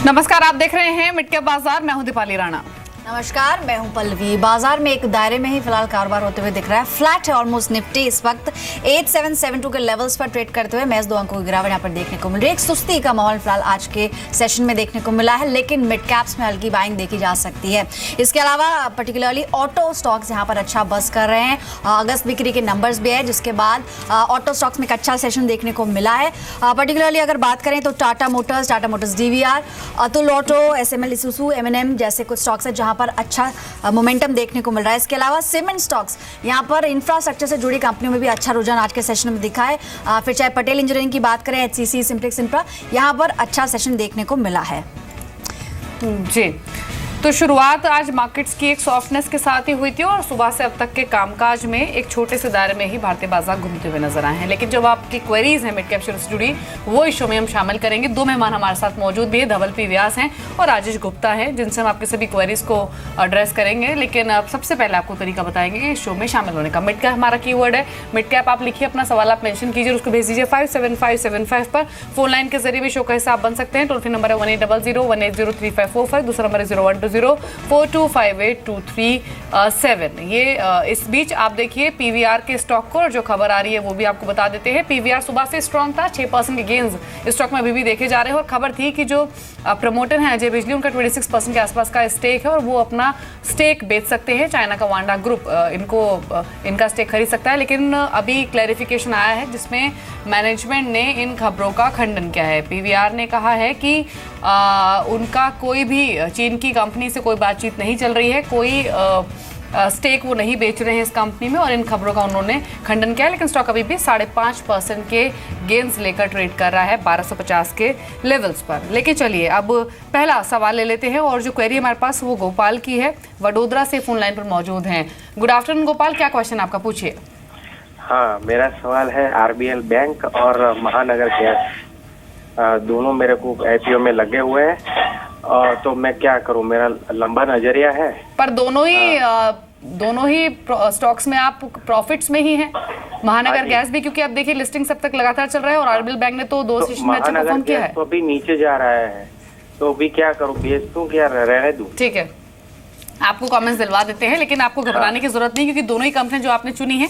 नमस्कार, आप देख रहे हैं मिड कैप बाजार। मैं हूं दीपाली राणा। नमस्कार, मैं हूं पल्लवी। बाजार में एक दायरे में ही फिलहाल कारोबार होते हुए दिख रहा है। फ्लैट है ऑलमोस्ट। निफ्टी इस वक्त 8772 के लेवल्स पर ट्रेड करते हुए महज 2 अंकों की गिरावट यहाँ पर देखने को मिल रही है। एक सुस्ती का माहौल फिलहाल आज के सेशन में देखने को मिला है, लेकिन मिड कैप्स में हल्की बाइंग देखी जा सकती है। इसके अलावा पर्टिकुलरली ऑटो स्टॉक्स यहाँ पर अच्छा बस कर रहे हैं। अगस्त बिक्री के नंबर्स भी है, जिसके बाद ऑटो स्टॉक्स में एक अच्छा सेशन देखने को मिला है। पर्टिकुलरली अगर बात करें तो Tata motors DVR, Atul auto, SML Isuzu, MNM जैसे कुछ स्टॉक्स है जहां पर अच्छा मोमेंटम देखने को मिल रहा है। इसके अलावा सीमेंट स्टॉक्स, यहां पर इंफ्रास्ट्रक्चर से जुड़ी कंपनियों में भी अच्छा रुझान आज के सेशन में दिखा है। फिर चाहे पटेल इंजीनियरिंग की बात करें, एचसीसी, सिम्प्लेक्स इंफ्रा, यहां पर अच्छा सेशन देखने को मिला है। जी, तो शुरुआत आज मार्केट्स की एक सॉफ्टनेस के साथ ही हुई थी और सुबह से अब तक के कामकाज में एक छोटे से दायरे में ही भारतीय बाजार घूमते हुए नजर आए हैं। लेकिन जब आपकी क्वेरीज हैं मिड कैप शेयर से जुड़ी, वो इस शो में हम शामिल करेंगे। 2 मेहमान हमारे साथ मौजूद भी है, धवल पी व्यास हैं और राजेश गुप्ता हैं, जिनसे हम आपके सभी क्वेरीज को एड्रेस करेंगे। लेकिन अब सबसे पहले आपको तरीका बताएंगे कि इस शो में शामिल होने का। मिड कैप हमारा कीवर्ड है। मिड कैप आप लिखिए, अपना सवाल आप मेंशन कीजिए, उसको भेज दीजिए 57575 पर। फोन लाइन के जरिए भी शो का हिस्सा आप बन सकते हैं। टोल फ्री नंबर है 1800 दूसरा नंबर है 0120 4258237। ये इस बीच आप देखिए पीवीआर के स्टॉक को, और जो खबर आ रही है वो भी आपको बता देते हैं। पीवीआर सुबह से स्ट्रांग था, 6% के गेंस इस स्टॉक में अभी भी देखे जा रहे हैं। और खबर थी कि जो प्रमोटर हैं अजय बिजली, उनका 26% के आसपास का स्टेक है और वो अपना स्टेक बेच सकते हैं। चाइना का वांडा ग्रुप इनका स्टेक खरीद सकता है। लेकिन अभी क्लैरिफिकेशन आया है जिसमें मैनेजमेंट ने इन खबरों का खंडन किया है। पीवीआर ने कहा है कि उनका कोई भी चीन की कंपनी से कोई बातचीत नहीं चल रही है, कोई स्टेक वो नहीं बेच रहे हैं इस कंपनी में, और इन खबरों का उन्होंने खंडन किया है। लेकिन स्टॉक अभी भी 5.5% के गेंस लेकर ट्रेड कर रहा है 1250 के लेवल्स पर। लेकिन चलिए अब पहला सवाल ले लेते हैं, और जो क्वेरी हमारे पास वो गोपाल की है, वडोदरा से फोन लाइन पर मौजूद हैं। गुड आफ्टरनून गोपाल, क्या क्वेश्चन आपका, पूछिए। हाँ, मेरा सवाल है आरबीएल बैंक और महानगर गैस, दोनों मेरे को आईपीओ में लगे हुए हैं, तो मैं क्या करूं? मेरा लंबा नजरिया है, पर दोनों ही स्टॉक्स में आप प्रॉफिट्स में ही हैं। महानगर गैस भी, क्योंकि आप देखिए लिस्टिंग सब तक लगातार चल रहा है, और आरबीएल बैंक ने तो 2 सेशन में अच्छा परफॉर्म किया है। तो अभी नीचे जा रहा है, तो अभी क्या करूं? बेच दूं क्या रहने दूं? ठीक है, आपको कमेंट्स दिलवा देते हैं, लेकिन आपको घबराने की जरूरत नहीं, क्योंकि दोनों ही कंपनी जो आपने चुनी है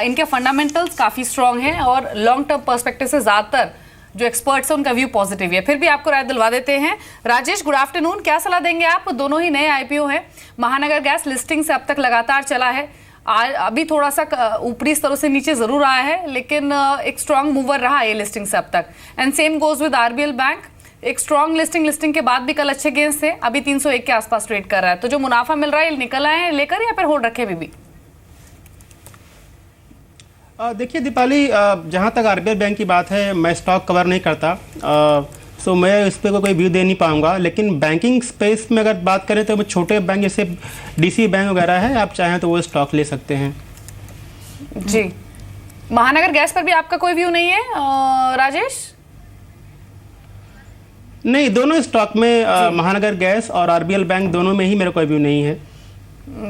इनके फंडामेंटल्स काफी स्ट्रांग हैं और लॉन्ग टर्म पर्सपेक्टिव से ज्यादातर जो एक्सपर्ट्स हैं उनका व्यू पॉजिटिव है। फिर भी आपको राय दिलवा देते हैं। राजेश, गुड आफ्टरनून, क्या सलाह देंगे आप? दोनों ही नए आईपीओ हैं। महानगर गैस लिस्टिंग से अब तक लगातार चला है, अभी थोड़ा सा ऊपरी स्तरों से नीचे जरूर आया है, लेकिन एक स्ट्रांग मूवर रहा है लिस्टिंग से अब तक। And same goes with RBL bank, एक स्ट्रांग लिस्टिंग के बाद भी कल अच्छे गेंस थे, अभी 301 के आसपास ट्रेड कर रहा है। तो जो मुनाफा मिल रहा है निकल आए हैं लेकर, या फिर होल्ड रखे अभी भी? देखिए दीपाली, जहाँ तक आरबीएल बैंक की बात है, मैं स्टॉक कवर नहीं करता, सो मैं इस पर कोई व्यू दे नहीं पाऊंगा। लेकिन बैंकिंग स्पेस में अगर बात करें तो छोटे बैंक जैसे डीसी बैंक वगैरह है, आप चाहें तो वो स्टॉक ले सकते हैं। जी, महानगर गैस पर भी आपका कोई व्यू नहीं है राजेश? नहीं, दोनों स्टॉक में महानगर गैस और आरबीएल बैंक दोनों में ही मेरा कोई व्यू नहीं है।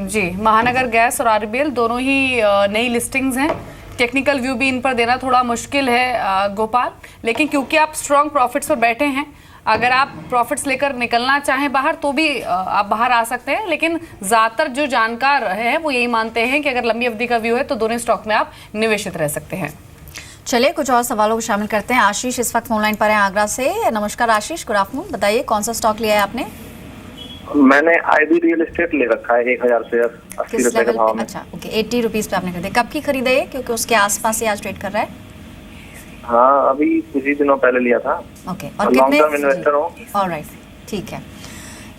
जी, महानगर गैस और आरबीएल दोनों ही नई लिस्टिंग्स हैं। टेक्निकल व्यू भी इन पर देना थोड़ा मुश्किल है गोपाल, लेकिन क्योंकि आप स्ट्रॉन्ग प्रॉफिट्स पर बैठे हैं, अगर आप प्रॉफिट्स लेकर निकलना चाहें बाहर तो भी आप बाहर आ सकते हैं। लेकिन ज़्यादातर जो जानकार हैं वो यही मानते हैं कि अगर लंबी अवधि का व्यू है तो दोनों स्टॉक में आप निवेशित रह सकते हैं। चलिए कुछ और सवालों को शामिल करते हैं। आशीष इस वक्त फोन लाइन पर हैं आगरा से। नमस्कार आशीष, गुड आफ्टरनून, बताइए कौन सा स्टॉक लिया है आपने? मैंने आईबी रियल एस्टेट ले रखा है 1000 शेयर, 80 रुपए के भाव में। अच्छा, ओके, 80 रुपीज पे आपने खरीदे। कब की खरीदा है, क्योंकि उसके आसपास से आज ट्रेड कर रहा है? हाँ, अभी कुछ ही दिनों पहले लिया था। ओके, और लॉन्ग टर्म इन्वेस्टर हूँ। ऑलराइट, ठीक है।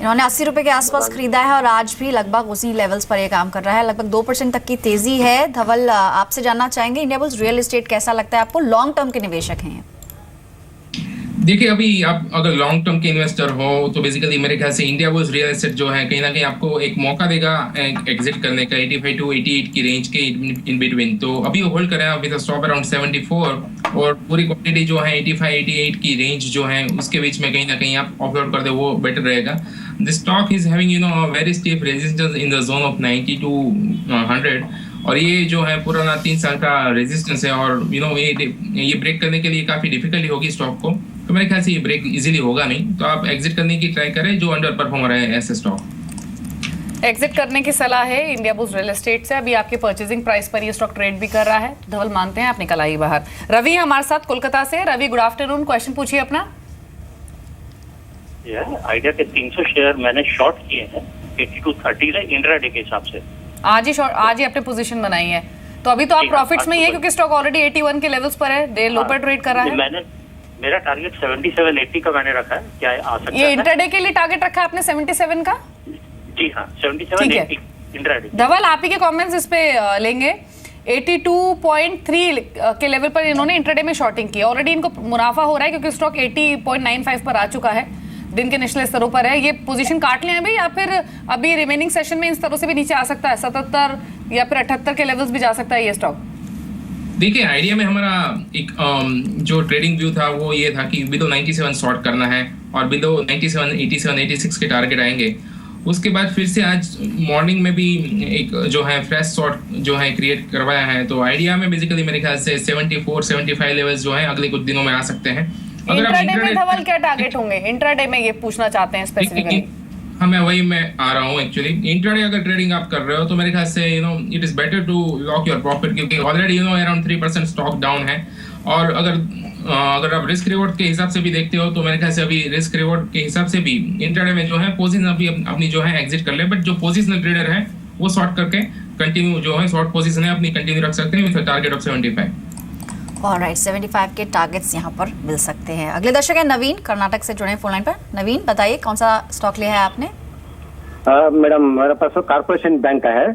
इन्होंने 80 रुपए के आसपास खरीदा है और आज भी लगभग उसी लेवल्स पर ये काम कर रहा है। लगभग 2% तक की तेजी है। धवल, आपसे जानना चाहेंगे इंडियाबुल्स रियल एस्टेट कैसा लगता है आपको? लॉन्ग टर्म के निवेशक हैं? देखिए, अभी आप अगर लॉन्ग टर्म के इन्वेस्टर हो तो बेसिकली मेरे ख्याल से इंडियाबुल्स रियल एस्टेट जो है कहीं ना कहीं आपको एक मौका देगा एग्जिट करने का 85 to 88 की रेंज के इन बिटवीन। तो अभी होल्ड करें विद अ स्टॉप अराउंड 74, और पूरी क्वांटिटी जो है 85-88 की रेंज जो है उसके बीच में कहीं ना कहीं आप ऑफलोड कर दे, वो बेटर रहेगा। The stock is having very steep resistance in the zone of 90 to 100, और ये जो है पुराना 3 साल का रेजिस्टेंस है, और ये ब्रेक करने के लिए काफी डिफिकल्टी होगी स्टॉक को। तो मेरे ख्याल से ये ब्रेक इजीली होगा नहीं, तो आप एग्जिट करने की ट्राई करें जो अंडर परफॉर्मर है ऐसे स्टॉक। एग्जिट करने की सलाह है इंडिया बुल्स रियल एस्टेट से। अभी आपके परचेजिंग प्राइस पर ये स्टॉक ट्रेड भी कर रहा है। धवल मानते हैं आप निकल आइए बाहर। रवि हमारे साथ कोलकाता से। रवि गुड आफ्टरनून, क्वेश्चन पूछिए अपना। आइडिया के 300 शेयर मैंने शॉर्ट किए हैं 82.30 है इंट्राडे के हिसाब से। आज ही अपने पोजीशन बनाई है, तो अभी तो आप जी हाँ, प्रॉफिट्स में ही है आज क्योंकि स्टॉक ऑलरेडी 81 के लेवल्स पर है, डे लो पर ट्रेड कर रहा है। मेरा टारगेट 77-80 का मैंने रखा है, क्या आ सकता ये है? इंट्राडे के लिए टारगेट रखा है आपने 77 का? जी हाँ, ठीक है। 77-80 इंट्राडे। धवल आप ही के कमेंट्स इस पे लेंगे। 82.3 के लेवल पर इन्होंने इंट्राडे में शॉर्टिंग की। ऑलरेडी इनको मुनाफा हो रहा है क्योंकि स्टॉक 80.95 पर आ चुका है, दिन के निचले स्तरों पर है। ये पोजीशन काट लें अभी, या फिर अभी रिमेनिंग सेशन में इन स्तरों से भी नीचे आ सकता है? 77 या फिर 78 के लेवल्स भी जा सकता है ये स्टॉक। देखिए आइडिया में हमारा एक जो ट्रेडिंग व्यू था वो ये था कि बिलो 97 शॉर्ट करना है और बिलो 97, 87, 86 के टारगेट आएंगे। उसके बाद फिर से आज मॉर्निंग में भी एक जो है फ्रेश शॉर्ट जो है क्रिएट करवाया है। तो आइडिया में बेसिकली मेरे ख्याल से 74, 75 लेवल्स जो है अगले कुछ दिनों में आ सकते हैं। इंट्राडे में धवल क्या टारगेट होंगे? इंट्राडे में ये पूछना चाहते हैं स्पेसिफिकली। हाँ मैं आ रहा हूँ एक्चुअली। इंट्राडे अगर ट्रेडिंग आप कर रहे हो तो मेरे ख्याल से it is better to lock your profit, क्योंकि ऑलरेडी अराउंड 3% स्टॉक डाउन है। और अगर आप रिस्क रिवॉर्ड के हिसाब से भी देखते हो तो मेरे ख्याल से अभी रिस्क रिवॉर्ड के हिसाब से भी इंट्राडे में जो है पोजीशन अभी अपनी जो है एग्जिट कर ले। बट जो पोजिशनल ट्रेडर है वो शॉर्ट करके कंटिन्यू जो है शॉर्ट पोजीशन है अपनी कंटिन्यू रख सकते हैं विद टारगेट ऑफ 75। ऑलराइट, 75 के टारगेट्स यहाँ पर मिल सकते हैं। अगले दर्शक है नवीन, कर्नाटक से जुड़े फोन लाइन पर। नवीन बताइए कौन सा स्टॉक लिया है आपने? मैडम मेरे पास कॉर्पोरेशन बैंक का है,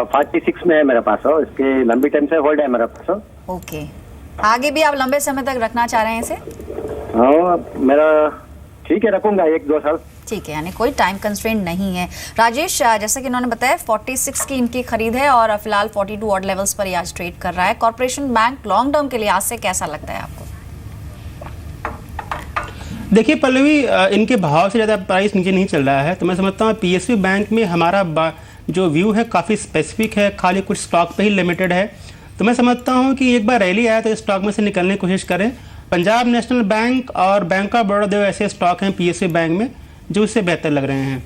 46 में है मेरे पास। इसके लंबी टाइम से होल्ड है मेरे पास। ओके, आगे भी आप लंबे समय तक रखना चाह रहे हैं इसे? हाँ मेरा ठीक है, रखूंगा 1-2 साल। ठीक है, यानी कोई टाइम कंस्ट्रेंट नहीं है। राजेश, जैसा कि इन्होंने बताया 46 की इनकी खरीद है और फिलहाल 42 ऑड लेवल्स पर ये आज ट्रेड कर रहा है। कॉर्पोरेशन बैंक लॉन्ग टर्म के लिए आज से कैसा लगता है आपको? देखिए पल्लवी, इनके भाव से ज़्यादा प्राइस नीचे नहीं चल रहा है, तो मैं समझता हूँ पीएसयू बैंक में हमारा जो व्यू है काफ़ी स्पेसिफिक है, खाली कुछ स्टॉक पे ही लिमिटेड है। तो मैं समझता हूँ कि एक बार रैली आया तो इस स्टॉक में से निकलने की कोशिश करें। पंजाब नेशनल बैंक और बैंक ऑफ बड़ौदा दो ऐसे स्टॉक हैं पीएसयू बैंक में जो उससे बेहतर लग रहे हैं।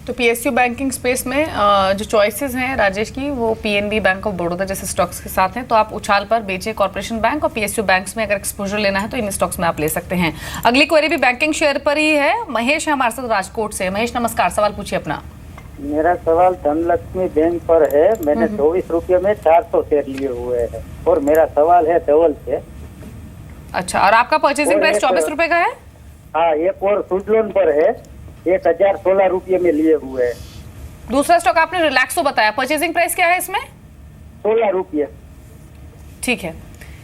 तो पीएसयू बैंकिंग स्पेस में जो चॉइसेस हैं राजेश की, वो पीएनबी, बैंक ऑफ बड़ौदा जैसे स्टॉक्स के साथ हैं। तो आप उछाल पर बेचे कॉर्पोरेशन बैंक और पीएसयू बैंक्स में अगर एक्सपोजर लेना है तो इन स्टॉक्स में आप ले सकते हैं। अगली क्वेरी भी बैंकिंग शेयर पर ही है। महेश है हमारे साथ राजकोट से। महेश नमस्कार, सवाल पूछिए अपना। मेरा सवाल धनलक्ष्मी बैंक पर है। मैंने 24 रुपये में 400 शेयर लिए हुए हैं और मेरा सवाल है धवल से। अच्छा, और आपका परचेसिंग प्राइस 24 रुपए का है? हाँ, एक और सुजलोन पर है, 1016 रुपये में लिए हुए हैं। दूसरा स्टॉक आपने रिलैक्सो बताया, परचेसिंग प्राइस क्या है इसमें? 16 रुपये। ठीक है,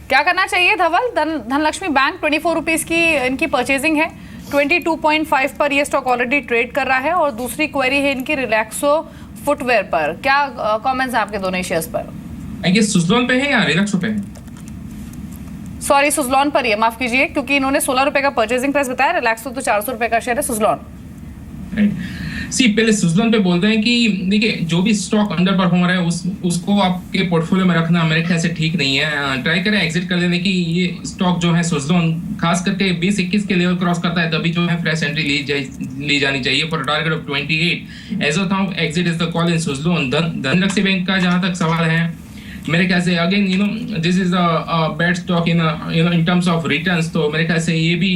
क्या करना चाहिए धवल? धनलक्ष्मी बैंक 24 रुपीज की इनकी परचेसिंग है, 22.5 पर ये स्टॉक ऑलरेडी ट्रेड कर रहा है। और दूसरी क्वेरी है इनकी रिलैक्सो फुटवेयर पर। क्या कमेंट्स हैं आपके दोनों शेयर्स पर? आई गेस सुजलॉन पे है या रिलैक्सो पे है? सॉरी, सुजलॉन पर ही है, माफ कीजिए, क्योंकि इन्होंने 16 रुपए का परचेसिंग प्राइस बताया। रिलैक्सो तो 400 रुपए का शेयर है सुजलॉन। सी पहले सुजलॉन पे बोलते हैं कि देखिए जो भी स्टॉक अंडर परफॉर्मर है उसको आपके पोर्टफोलियो में रखना मेरे ख्याल से ठीक नहीं है। ट्राई करें एग्जिट कर लेने की। ये स्टॉक जो है सुजलॉन खास करके 20-21 के लेवल क्रॉस करता है तभी जो है फ्रेश एंट्री ली जानी चाहिए for target of 28। As of now exit is the call in Suzlon. Dhanlaxmi bank का जहां तक सवाल है, मेरे ख्याल से again this is a bad stock in terms of returns. तो मेरे ख्याल से ये भी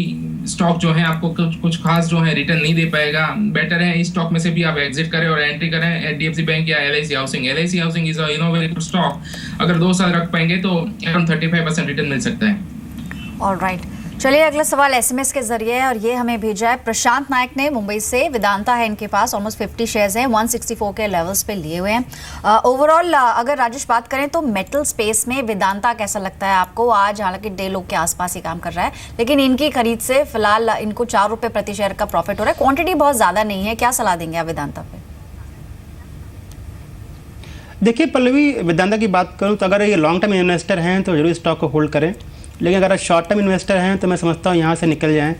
स्टॉक जो है आपको कुछ खास जो है रिटर्न नहीं दे पाएगा। बेटर है इस स्टॉक में से भी आप एग्जिट करें और एंट्री करें एचडीएफसी बैंक या LIC housing. LIC housing is very good stock. अगर 2 साल रख पाएंगे तो अराउंड 35% रिटर्न मिल सकता है। ऑलराइट, चलिए अगला सवाल एसएमएस के जरिए, और ये हमें भेजा है प्रशांत नायक ने मुंबई से। वेदांता है इनके पास, ऑलमोस्ट 50 शेयर्स हैं, 164 के लेवल्स पे लिए हुए हैं। ओवरऑल अगर राजेश बात करें तो मेटल स्पेस में वेदांता कैसा लगता है आपको? आज हालांकि डे लो के आसपास ही काम कर रहा है, लेकिन इनकी खरीद से फिलहाल इनको 4 रुपये प्रति शेयर का प्रॉफिट हो रहा है। क्वांटिटी बहुत ज्यादा नहीं है, क्या सलाह देंगे आप वेदांता पे? देखिए पल्लवी, वेदांता की बात करूं तो अगर ये लॉन्ग टर्म इन्वेस्टर हैं तो जरूर स्टॉक को होल्ड करें, लेकिन अगर शॉर्ट टर्म इन्वेस्टर हैं तो मैं समझता हूँ यहाँ से निकल जाएं,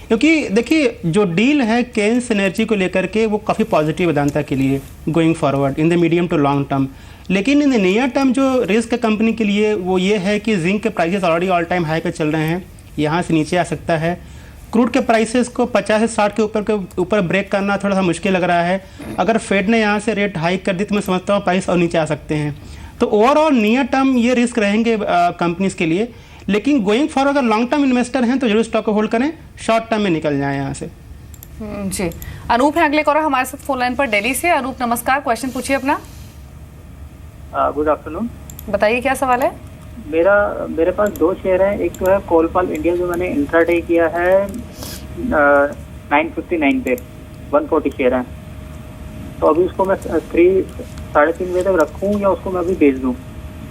क्योंकि देखिए जो डील है केन्स एनर्जी को लेकर के वो काफ़ी पॉजिटिव वेदांता के लिए going forward in the medium to long term. लेकिन इन द नियर टर्म जो रिस्क है कंपनी के लिए वो ये है कि जिंक के prices already all time high पे चल रहे हैं, यहाँ से नीचे आ सकता है। क्रूड के प्राइसेस को 50 से 60 के ऊपर ब्रेक करना थोड़ा सा मुश्किल लग रहा है। अगर फेड ने यहाँ से रेट हाइक कर दी तो मैं समझता हूँ प्राइस और नीचे आ सकते हैं। तो ओवरऑल नियर टर्म ये रिस्क रहेंगे कंपनीज के लिए, लेकिन गोइंग फॉरवर्ड अगर लॉन्ग टर्म इन्वेस्टर हैं तो जरूर स्टॉक को होल्ड करें, शॉर्ट टर्म में निकल जाएं यहाँ से। जी, अनूप है अगले कॉलर हमारे साथ फोन लाइन पर दिल्ली से। अनूप नमस्कार, क्वेश्चन पूछिए अपना। Good afternoon. बताइए क्या सवाल है। मेरे पास 2 शेयर हैं। एक तो है कोलपाल इंडिया जो मैंने इंट्राडे किया है 959 पे, 140 शेयर हैं। तो अभी उसको मैं 3-3.5 बजे तक रखूं या उसको मैं अभी बेच दूं?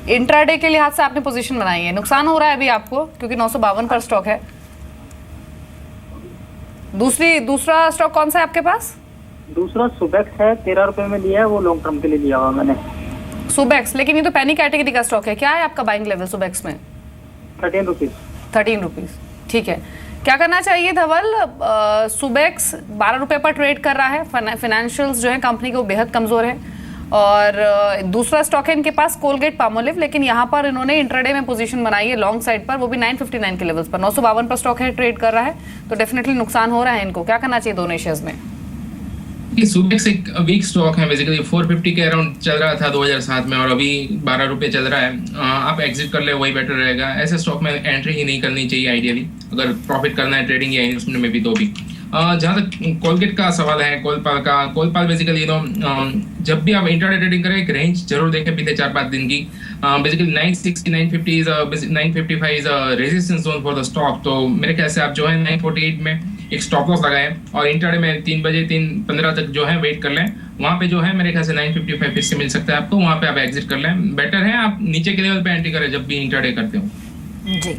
इंट्राडे के लिहाज से आपने पोजीशन बनाई है, नुकसान हो रहा है अभी आपको क्योंकि 952 पर स्टॉक है। दूसरा स्टॉक कौन सा है आपके पास? दूसरा सुबेक्स है, 13 रुपए में लिया है, वो लॉन्ग टर्म के लिए लिया हुआ मैंने। सुबेक्स, लेकिन ये तो पैनी कैटेगरी का स्टॉक है। क्या है आपका बाइंग लेवल सुबेक्स में? 13 रुपीज। 13 रुपीज, ठीक है। क्या करना चाहिए धवल? सुबेक्स 12 रुपए पर ट्रेड कर रहा है। फाइनेंशियल्स जो है कंपनी के वो बेहद कमजोर है। और दूसरा स्टॉक है इनके पास कोलगेट पामोलिव, लेकिन यहाँ पर इन्होंने इंट्राडे में पोजीशन बनाई है लॉन्ग साइड पर, वो भी 959 के लेवल्स पर। 952 पर स्टॉक है, ट्रेड कर रहा है, तो डेफिनेटली नुकसान हो रहा है इनको। क्या करना चाहिए दोनों शेयर्स में? ये सुबेक्स एक वीक स्टॉक है, बेसिकली 450 के अराउंड चल रहा था 2007 में और अभी 12 रुपए चल रहा है। आप एग्जिट कर ले, वही बेटर रहेगा। ऐसे स्टॉक में एंट्री ही नहीं करनी चाहिए आइडियली, अगर प्रॉफिट करना है ट्रेडिंग या इन्वेस्टमेंट में भी तो भी। जहाँ तक कोलगेट का सवाल है, कोलपाल बेसिकली जब भी आप इंट्राडे ट्रेडिंग करें एक रेंज जरूर देखें पिछले 4-5 दिन की। Basically 960 955 is resistance zone for the stock. तो मेरे ख्याल से आप जो है 948 में एक स्टॉप लॉस लगाएं और इंट्राडे में 3 बजे 3:15 तक जो है वेट कर लें। वहाँ पे जो है मेरे ख्याल से 955 फिर से मिल सकता है आपको, वहाँ पे आप एग्जिट कर लें। बेटर है आप नीचे के लेवल पे एंट्री करें जब भी इंट्राडे करते हो। जी।